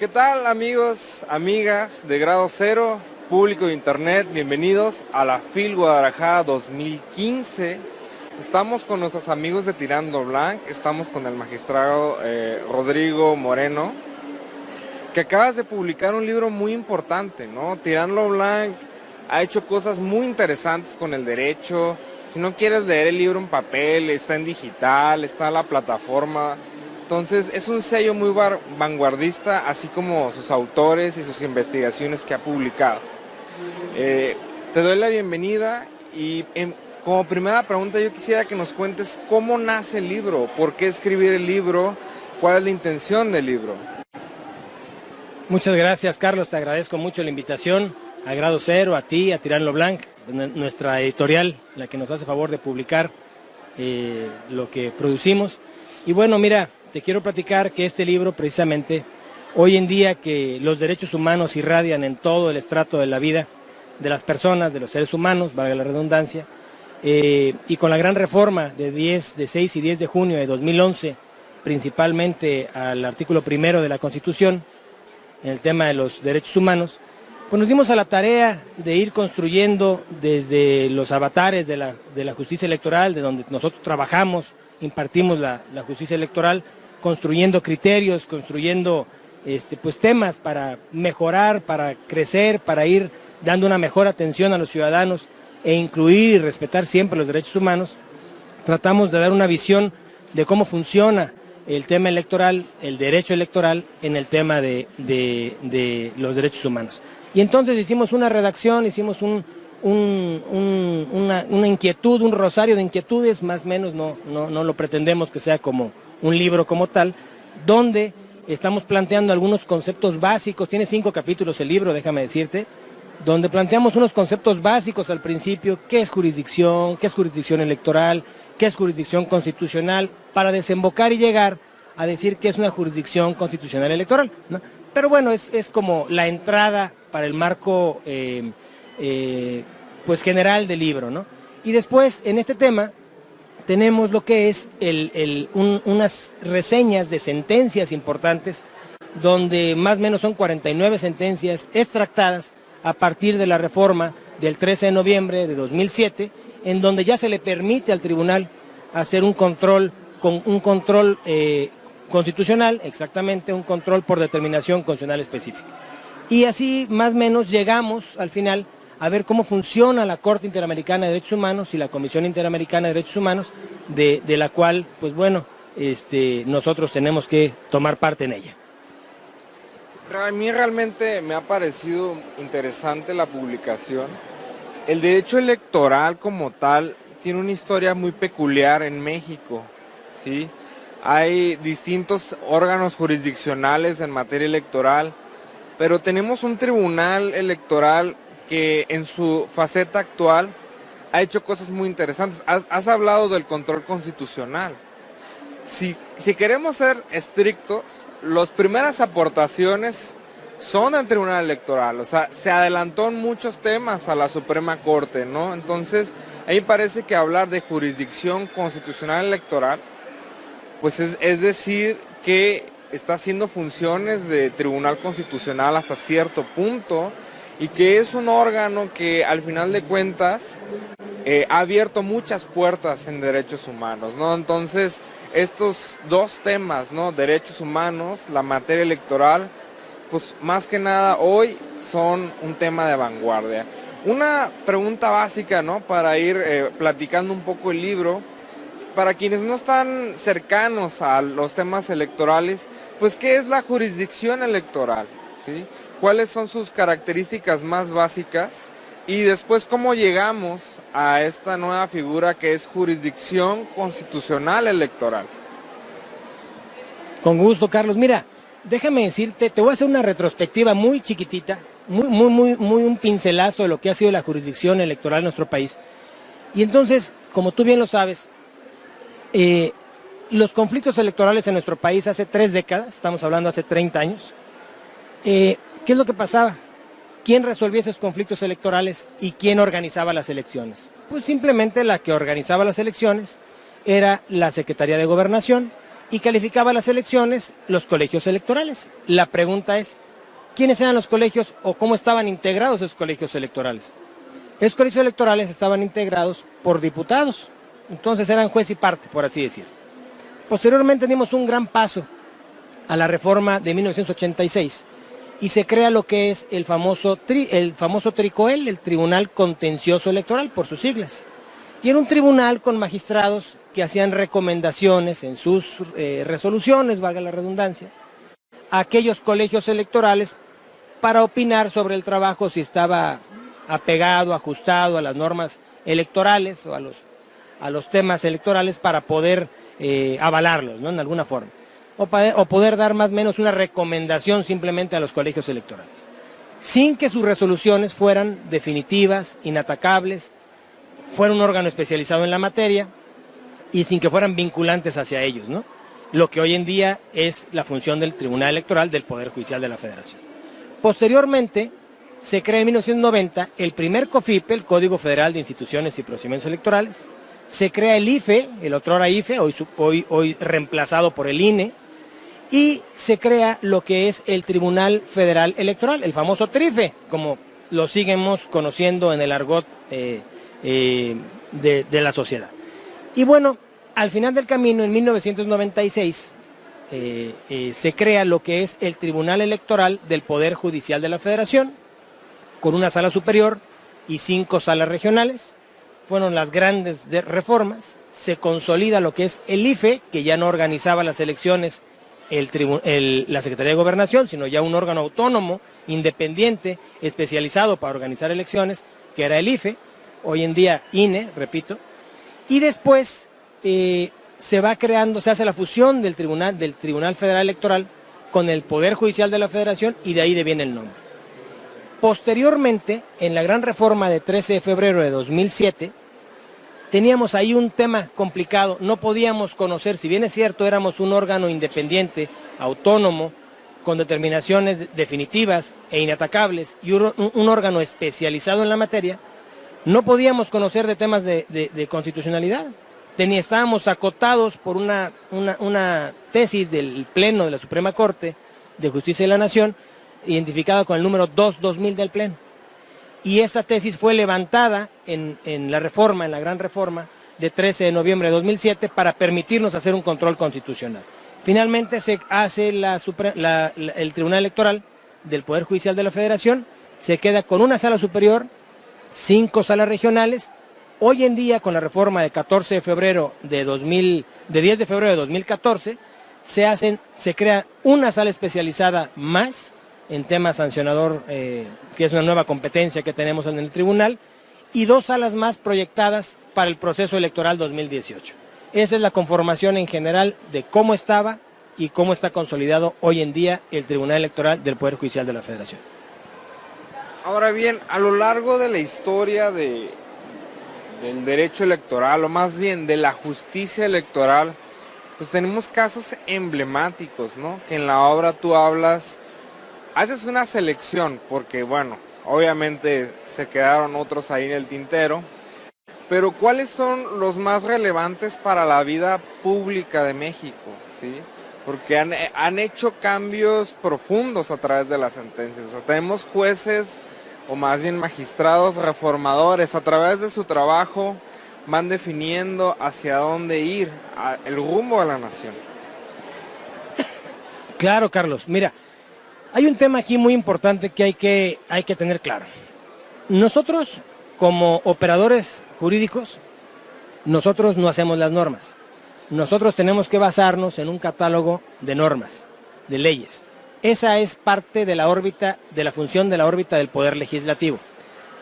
¿Qué tal, amigos, amigas de Grado Cero, público de internet? Bienvenidos a la FIL Guadalajara 2015. Estamos con nuestros amigos de Tirando Blanc, estamos con el magistrado Rodrigo Moreno, que acabas de publicar un libro muy importante, ¿no? Tirando Blanc ha hecho cosas muy interesantes con el derecho. Si no quieres leer el libro en papel, está en digital, está en la plataforma. Entonces es un sello muy vanguardista, así como sus autores y sus investigaciones que ha publicado. Te doy la bienvenida y como primera pregunta yo quisiera que nos cuentes cómo nace el libro, por qué escribir el libro, cuál es la intención del libro. Muchas gracias, Carlos, te agradezco mucho la invitación a Grado Cero, a ti, a Tirando Blanc, nuestra editorial, la que nos hace favor de publicar lo que producimos. Y bueno, mira, te quiero platicar que este libro precisamente, hoy en día que los derechos humanos irradian en todo el estrato de la vida de las personas, de los seres humanos, valga la redundancia, y con la gran reforma de 6 y 10 de junio de 2011, principalmente al artículo 1 de la Constitución, en el tema de los derechos humanos, pues nos dimos a la tarea de ir construyendo desde los avatares de la justicia electoral, de donde nosotros trabajamos, impartimos la justicia electoral, construyendo criterios, construyendo pues temas para mejorar, para crecer, para ir dando una mejor atención a los ciudadanos e incluir y respetar siempre los derechos humanos. Tratamos de dar una visión de cómo funciona el tema electoral, el derecho electoral en el tema de los derechos humanos. Y entonces hicimos una redacción, hicimos una inquietud, un rosario de inquietudes, más o menos, no lo pretendemos que sea como un libro como tal, donde estamos planteando algunos conceptos básicos. Tiene 5 capítulos el libro, déjame decirte, donde planteamos unos conceptos básicos al principio: qué es jurisdicción electoral, qué es jurisdicción constitucional, para desembocar y llegar a decir que es una jurisdicción constitucional electoral, ¿no? Pero bueno, es como la entrada para el marco pues general del libro, ¿no? Y después, en este tema, tenemos lo que es unas reseñas de sentencias importantes, donde más o menos son 49 sentencias extractadas a partir de la reforma del 13 de noviembre de 2007, en donde ya se le permite al tribunal hacer un control constitucional, exactamente, un control por determinación constitucional específica. Y así más o menos llegamos al final a ver cómo funciona la Corte Interamericana de Derechos Humanos y la Comisión Interamericana de Derechos Humanos, de la cual, pues bueno, nosotros tenemos que tomar parte en ella. A mí realmente me ha parecido interesante la publicación. El derecho electoral como tal tiene una historia muy peculiar en México, ¿sí? Hay distintos órganos jurisdiccionales en materia electoral, pero tenemos un tribunal electoral que en su faceta actual ha hecho cosas muy interesantes. Has hablado del control constitucional. Si queremos ser estrictos, las primeras aportaciones son del Tribunal Electoral, o sea, se adelantó en muchos temas a la Suprema Corte, ¿no? Entonces, a mí me parece que hablar de jurisdicción constitucional electoral, pues es decir que está haciendo funciones de Tribunal Constitucional hasta cierto punto, y que es un órgano que al final de cuentas ha abierto muchas puertas en derechos humanos, ¿no? Entonces, estos dos temas, ¿no? Derechos humanos, la materia electoral, pues más que nada hoy son un tema de vanguardia. Una pregunta básica, ¿no? Para ir platicando un poco el libro, para quienes no están cercanos a los temas electorales, pues ¿qué es la jurisdicción electoral? ¿Sí? ¿Cuáles son sus características más básicas? Y después, ¿cómo llegamos a esta nueva figura que es jurisdicción constitucional electoral? Con gusto, Carlos. Mira, déjame decirte, te voy a hacer una retrospectiva muy chiquitita, muy un pincelazo de lo que ha sido la jurisdicción electoral en nuestro país. Y entonces, como tú bien lo sabes, los conflictos electorales en nuestro país hace 3 décadas, estamos hablando hace 30 años, ¿qué es lo que pasaba? ¿Quién resolvía esos conflictos electorales y quién organizaba las elecciones? Pues simplemente la que organizaba las elecciones era la Secretaría de Gobernación, y calificaba las elecciones los colegios electorales. La pregunta es, ¿quiénes eran los colegios o cómo estaban integrados esos colegios electorales? Esos colegios electorales estaban integrados por diputados, entonces eran juez y parte, por así decirlo. Posteriormente dimos un gran paso a la reforma de 1986 y se crea lo que es el famoso TRICOEL, el Tribunal Contencioso Electoral, por sus siglas. Y era un tribunal con magistrados que hacían recomendaciones en sus resoluciones, valga la redundancia, a aquellos colegios electorales para opinar sobre el trabajo, si estaba apegado, ajustado a las normas electorales o a los temas electorales, para poder avalarlos, ¿no?, en alguna forma. O poder dar más o menos una recomendación simplemente a los colegios electorales, sin que sus resoluciones fueran definitivas, inatacables, fuera un órgano especializado en la materia y sin que fueran vinculantes hacia ellos, ¿no? Lo que hoy en día es la función del Tribunal Electoral del Poder Judicial de la Federación. Posteriormente, se crea en 1990 el primer COFIPE, el Código Federal de Instituciones y Procedimientos Electorales. Se crea el IFE, el otrora IFE, hoy reemplazado por el INE, y se crea lo que es el Tribunal Federal Electoral, el famoso TRIFE, como lo seguimos conociendo en el argot de la sociedad. Y bueno, al final del camino, en 1996, se crea lo que es el Tribunal Electoral del Poder Judicial de la Federación, con una sala superior y 5 salas regionales. Fueron las grandes reformas. Se consolida lo que es el IFE, que ya no organizaba las elecciones la Secretaría de Gobernación, sino ya un órgano autónomo, independiente, especializado para organizar elecciones, que era el IFE, hoy en día INE, repito. Y después se va creando, se hace la fusión del Tribunal Federal Electoral con el Poder Judicial de la Federación, y de ahí deviene el nombre. Posteriormente, en la gran reforma de 13 de febrero de 2007, teníamos ahí un tema complicado. No podíamos conocer, si bien es cierto, éramos un órgano independiente, autónomo, con determinaciones definitivas e inatacables, y un órgano especializado en la materia, no podíamos conocer de temas de constitucionalidad. Estábamos acotados por una tesis del Pleno de la Suprema Corte de Justicia de la Nación, identificada con el número 2/2000 del Pleno. Y esa tesis fue levantada en la reforma, en la gran reforma de 13 de noviembre de 2007, para permitirnos hacer un control constitucional. Finalmente se hace el Tribunal Electoral del Poder Judicial de la Federación, se queda con una sala superior, 5 salas regionales. Hoy en día, con la reforma de 10 de febrero de 2014, se crea una sala especializada más en tema sancionador, que es una nueva competencia que tenemos en el tribunal, y 2 salas más proyectadas para el proceso electoral 2018. Esa es la conformación en general de cómo estaba y cómo está consolidado hoy en día el Tribunal Electoral del Poder Judicial de la Federación. Ahora bien, a lo largo de la historia del derecho electoral, o más bien de la justicia electoral, pues tenemos casos emblemáticos, ¿no? Que en la obra tú haces una selección, porque bueno, obviamente se quedaron otros ahí en el tintero, pero ¿cuáles son los más relevantes para la vida pública de México? ¿Sí? Porque han hecho cambios profundos a través de las sentencias. O sea, tenemos jueces, o más bien magistrados reformadores, a través de su trabajo van definiendo hacia dónde ir, el rumbo de la nación. Claro, Carlos, mira, hay un tema aquí muy importante que hay que tener claro. Nosotros, como operadores jurídicos, nosotros no hacemos las normas. Nosotros tenemos que basarnos en un catálogo de normas, de leyes. Esa es parte de la órbita, de la función de la órbita del Poder Legislativo.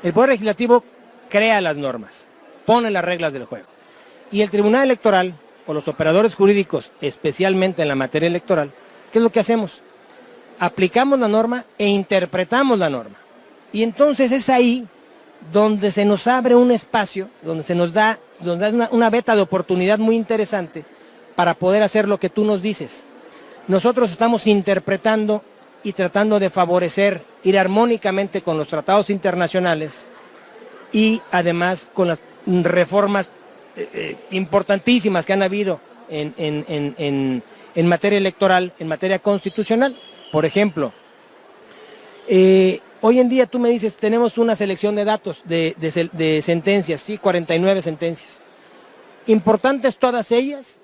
El Poder Legislativo crea las normas, pone las reglas del juego. Y el Tribunal Electoral, o los operadores jurídicos, especialmente en la materia electoral, ¿qué es lo que hacemos? Aplicamos la norma e interpretamos la norma. Y entonces es ahí donde se nos abre un espacio, donde se nos da una veta de oportunidad muy interesante para poder hacer lo que tú nos dices. Nosotros estamos interpretando y tratando de favorecer, ir armónicamente con los tratados internacionales y además con las reformas importantísimas que han habido en en materia electoral, en materia constitucional. Por ejemplo, hoy en día tú me dices, tenemos una selección de datos, de sentencias, sí, 49 sentencias. Importantes todas ellas,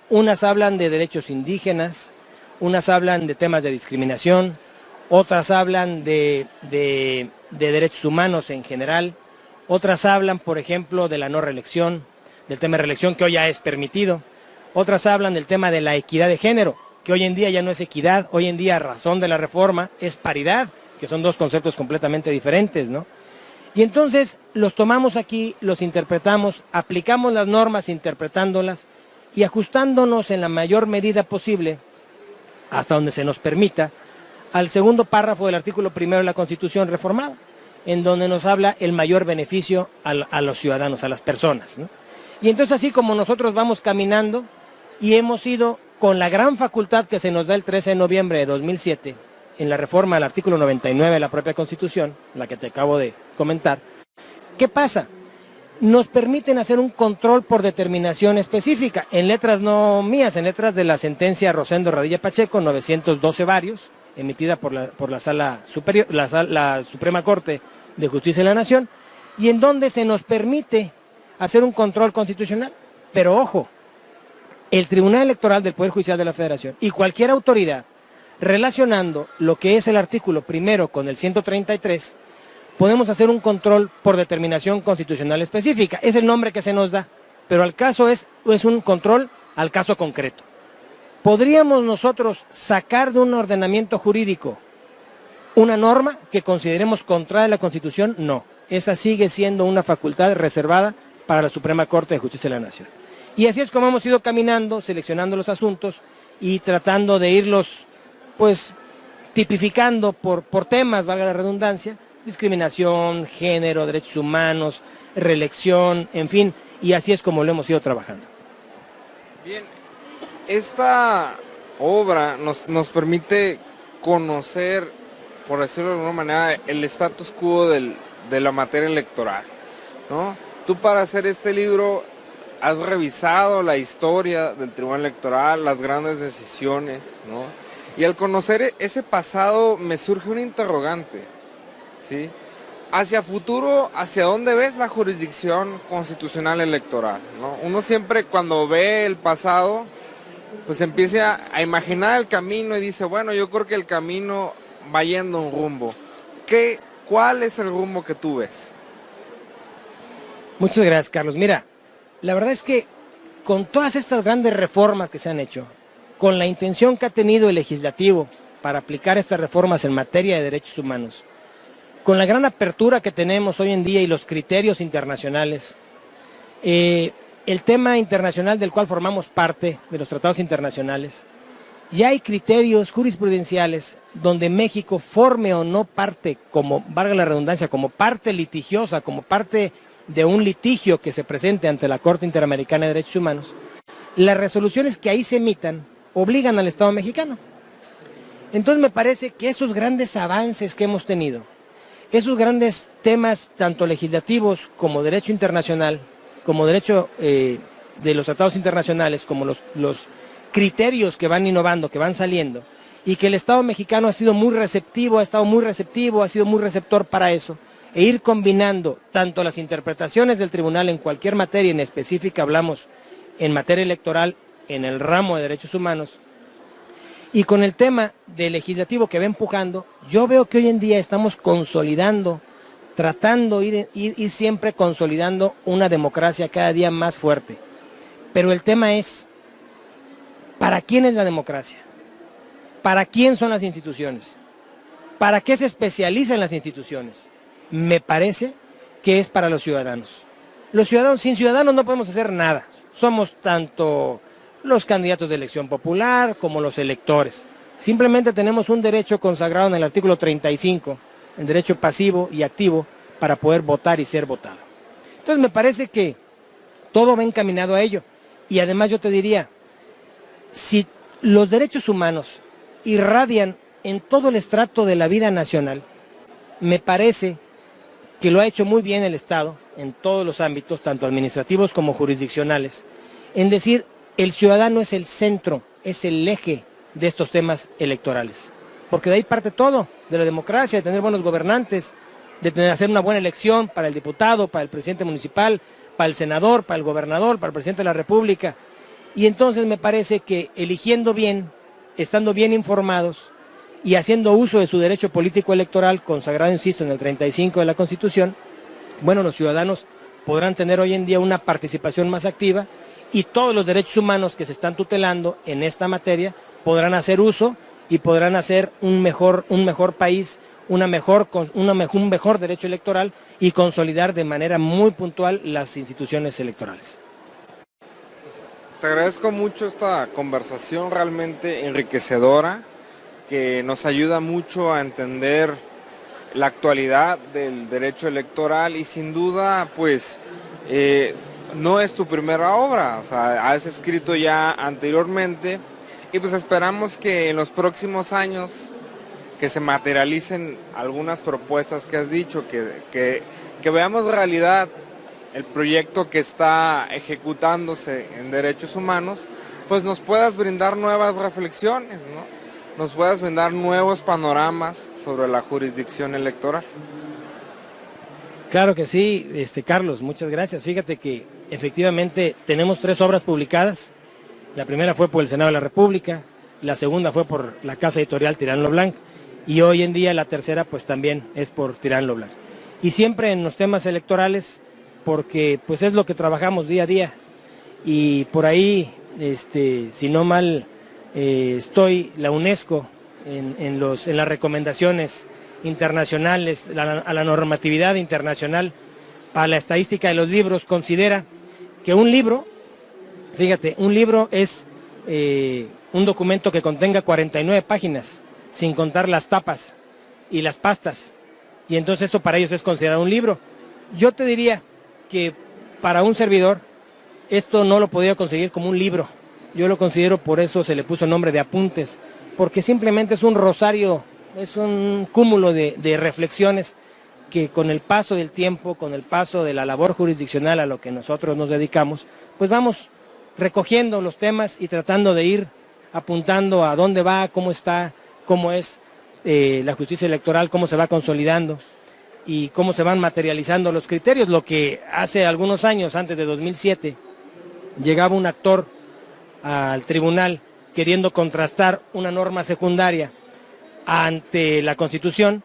unas hablan de derechos indígenas, unas hablan de temas de discriminación, otras hablan de derechos humanos en general, otras hablan, por ejemplo, de la no reelección, del tema de reelección que hoy ya es permitido, otras hablan del tema de la equidad de género, que hoy en día ya no es equidad, hoy en día a razón de la reforma es paridad, que son dos conceptos completamente diferentes, ¿no? Y entonces los tomamos aquí, los interpretamos, aplicamos las normas interpretándolas y ajustándonos en la mayor medida posible, hasta donde se nos permita, al segundo párrafo del artículo 1 de la Constitución reformada, en donde nos habla el mayor beneficio a los ciudadanos, a las personas, ¿no? Y entonces así como nosotros vamos caminando y hemos ido con la gran facultad que se nos da el 13 de noviembre de 2007, en la reforma del artículo 99 de la propia Constitución, la que te acabo de comentar, ¿qué pasa? Nos permiten hacer un control por determinación específica, en letras no mías, en letras de la sentencia Rosendo Radilla Pacheco, 912 varios, emitida por la Sala Superior, la Suprema Corte de Justicia de la Nación, y en donde se nos permite hacer un control constitucional. Pero ojo, el Tribunal Electoral del Poder Judicial de la Federación y cualquier autoridad relacionando lo que es el artículo 1 con el 133, podemos hacer un control por determinación constitucional específica. Es el nombre que se nos da, pero al caso es un control al caso concreto. ¿Podríamos nosotros sacar de un ordenamiento jurídico una norma que consideremos contraria a la Constitución? No, esa sigue siendo una facultad reservada para la Suprema Corte de Justicia de la Nación. Y así es como hemos ido caminando, seleccionando los asuntos y tratando de irlos, pues, tipificando por temas, valga la redundancia, discriminación, género, derechos humanos, reelección, en fin, y así es como lo hemos ido trabajando. Bien, esta obra nos permite conocer, por decirlo de alguna manera, el status quo de la materia electoral, ¿no? Tú para hacer este libro has revisado la historia del Tribunal Electoral, las grandes decisiones, ¿no? Y al conocer ese pasado me surge un interrogante, ¿sí? Hacia futuro, ¿hacia dónde ves la jurisdicción constitucional electoral, ¿no? Uno siempre cuando ve el pasado, pues empieza a imaginar el camino y dice, bueno, yo creo que el camino va yendo un rumbo. ¿Cuál es el rumbo que tú ves? Muchas gracias, Carlos. Mira, la verdad es que con todas estas grandes reformas que se han hecho, con la intención que ha tenido el legislativo para aplicar estas reformas en materia de derechos humanos, con la gran apertura que tenemos hoy en día y los criterios internacionales, el tema internacional del cual formamos parte de los tratados internacionales, ya hay criterios jurisprudenciales donde México forme o no parte, como valga la redundancia, como parte litigiosa, como parte de un litigio que se presente ante la Corte Interamericana de Derechos Humanos. Las resoluciones que ahí se emitan obligan al Estado mexicano. Entonces me parece que esos grandes avances que hemos tenido, esos grandes temas, tanto legislativos como derecho internacional, como derecho de los tratados internacionales, como los criterios que van innovando, que van saliendo, y que el Estado mexicano ha sido muy receptivo, ha sido muy receptor para eso, e ir combinando tanto las interpretaciones del tribunal en cualquier materia, en específica hablamos en materia electoral, en el ramo de derechos humanos, y con el tema del legislativo que va empujando, yo veo que hoy en día estamos consolidando, tratando de ir siempre consolidando una democracia cada día más fuerte. Pero el tema es, ¿para quién es la democracia? ¿Para quién son las instituciones? ¿Para qué se especializan las instituciones? Me parece que es para los ciudadanos. Los ciudadanos, sin ciudadanos no podemos hacer nada. Somos tanto los candidatos de elección popular como los electores. Simplemente tenemos un derecho consagrado en el artículo 35, el derecho pasivo y activo para poder votar y ser votado. Entonces me parece que todo va encaminado a ello. Y además yo te diría, si los derechos humanos irradian en todo el estrato de la vida nacional, me parece que lo ha hecho muy bien el Estado en todos los ámbitos, tanto administrativos como jurisdiccionales, en decir, el ciudadano es el centro es el eje de estos temas electorales. Porque de ahí parte todo, de la democracia, de tener buenos gobernantes, de hacer una buena elección para el diputado, para el presidente municipal, para el senador, para el gobernador, para el presidente de la República. Y entonces me parece que eligiendo bien, estando bien informados y haciendo uso de su derecho político electoral, consagrado, insisto, en el 35 de la Constitución, bueno, los ciudadanos podrán tener hoy en día una participación más activa y todos los derechos humanos que se están tutelando en esta materia podrán hacer uso y podrán hacer un mejor país, un mejor derecho electoral y consolidar de manera muy puntual las instituciones electorales. Te agradezco mucho esta conversación realmente enriquecedora, que nos ayuda mucho a entender la actualidad del derecho electoral y sin duda pues no es tu primera obra, o sea, has escrito ya anteriormente y pues esperamos que en los próximos años que se materialicen algunas propuestas que has dicho, que veamos realidad el proyecto que está ejecutándose en derechos humanos, pues nos puedas brindar nuevas reflexiones, ¿no? Nos puedas brindar nuevos panoramas sobre la jurisdicción electoral. Claro que sí, Carlos, muchas gracias. Fíjate que efectivamente tenemos 3 obras publicadas. La primera fue por el Senado de la República, la segunda fue por la Casa Editorial Tirán lo Blanc y hoy en día la tercera pues también es por Tirán lo Blanc. Y siempre en los temas electorales, porque pues es lo que trabajamos día a día y por ahí, si no mal estoy, la UNESCO en las recomendaciones internacionales, a la normatividad internacional para la estadística de los libros, considera que un libro, fíjate, un libro es un documento que contenga 49 páginas, sin contar las tapas y las pastas, y entonces eso para ellos es considerado un libro. Yo te diría que para un servidor esto no lo podía conseguir como un libro, yo lo considero, por eso se le puso el nombre de apuntes, porque simplemente es un rosario, es un cúmulo de reflexiones que con el paso del tiempo, con el paso de la labor jurisdiccional a lo que nosotros nos dedicamos, pues vamos recogiendo los temas y tratando de ir apuntando a dónde va, cómo está, cómo es la justicia electoral, cómo se va consolidando y cómo se van materializando los criterios. Lo que hace algunos años, antes de 2007, llegaba un actor al tribunal queriendo contrastar una norma secundaria ante la Constitución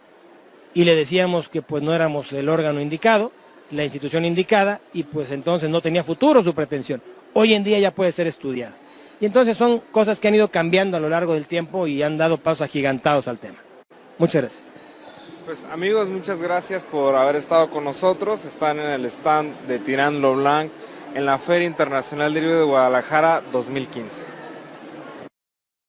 y le decíamos que pues no éramos el órgano indicado, la institución indicada, y pues entonces no tenía futuro su pretensión. Hoy en día ya puede ser estudiada. Y entonces son cosas que han ido cambiando a lo largo del tiempo y han dado pasos agigantados al tema. Muchas gracias. Pues amigos, muchas gracias por haber estado con nosotros. Están en el stand de Tirán lo Blanc en la Feria Internacional del Libro de Guadalajara 2015.